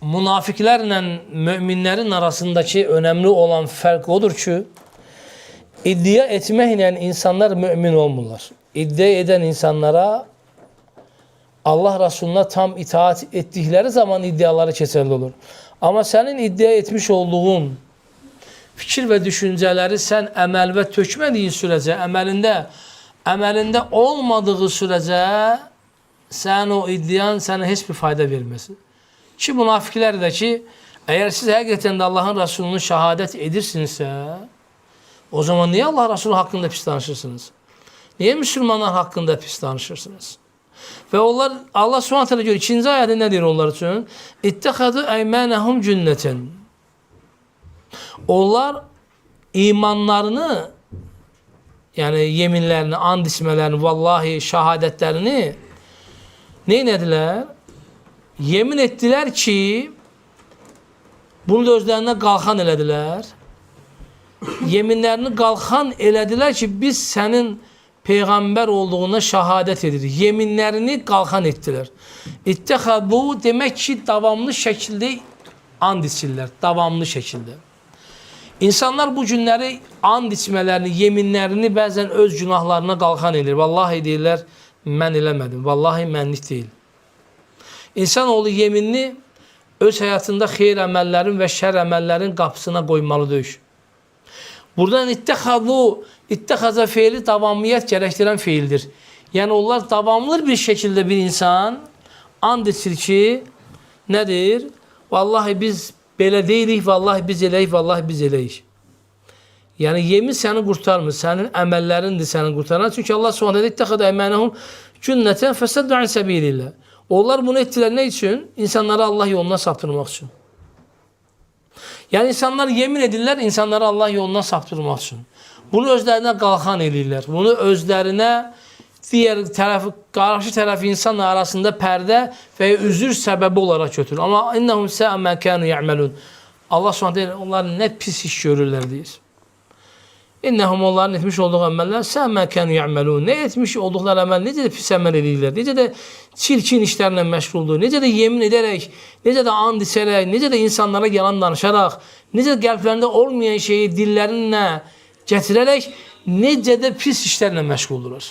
Münafiklərlə müminlərin arasındaki önemli olan fərq odur ki, iddia etməklə insanlar mümin olmurlar. İddia edən insanlara Allah Resuluna tam itaat etdikləri zaman iddiaları keçərli olur. Amma sənin iddia etmiş olduğun fikir və düşüncələri sən əməl və tökmədiyin sürəcə, əməlində olmadığı sürəcə sən o iddian sənə heç bir fayda verməsin. Ki münafiklər də ki, əgər siz həqiqətən də Allahın Resulunu şəhadət edirsinizsə, o zaman niyə Allah Resulü haqqında pis danışırsınız? Niyə müsəlmanlar haqqında pis danışırsınız? Və onlar, Allah Subhanahu görə 2-ci ayədə nə deyir onlar üçün? İttəxədu əymənəhum cünnətən. Onlar imanlarını, yəni yeminlərini, and içmələrini, vallahi şəhadətlərini nə edilər? Yemin etdilər ki, bunu da özlərinə qalxan elədilər. Yeminlərini qalxan elədilər ki, biz sənin Peyğəmbər olduğuna şəhadət edirik. Yeminlərini qalxan etdilər. İttəxəbu demək ki, davamlı şəkildə and içirlər. Davamlı şəkildə. İnsanlar bu günləri and içmələrini, yeminlərini bəzən öz günahlarına qalxan edir. Vallahi deyirlər, mən eləmədim. Vallahi mənlik deyil. İnsanoğlu yeminini öz həyatında xeyir əməllərin və şər əməllərin qapısına qoymalıdır. Buradan ittəxaza feili davamlıyət gərəkdirən feildir. Yəni onlar davamlı bir şəkildə bir insan and içir ki, nədir? Vallahi biz belə deyilik, vallahi biz eləyik, vallahi biz eləyik. Yəni yemin səni qurtarmır, sənin əməllərindir səni qurtaran. Çünki Allah Subhanahu taala ittəxədə əymənəhum cünnətən fəsəddu an səbilillah. Onlar bunu etdilər nə üçün? İnsanları Allah yoluna saptırmaq üçün. Yəni insanlar yemin edirlər, insanları Allah yoluna saptırmaq üçün. Bunu özlərinə qalxan edirlər. Bunu özlərinə digər tərəfi, qarşı tərəfi insanla arasında pərdə və üzür səbəbi olaraq götürür. Amma innəhum səə mə kənu ya'melun. Allah Subhanahu deyir, onlar nə pis iş görürlər deyir. İnnəhum onların etmiş olduğu əməllər səə mə kənu ya'melun. Nə etmiş olduqları əməl, necə də pis əməl edirlər, necə də çirkin işlərlə məşğuldur, necə də yemin edərək, necə də and içərək, necə də insanlara yalan danışaraq, necə də qəlblərində olmayan şeyi dillərinlə gətirərək, necə də pis işlərlə məşğuldurlar.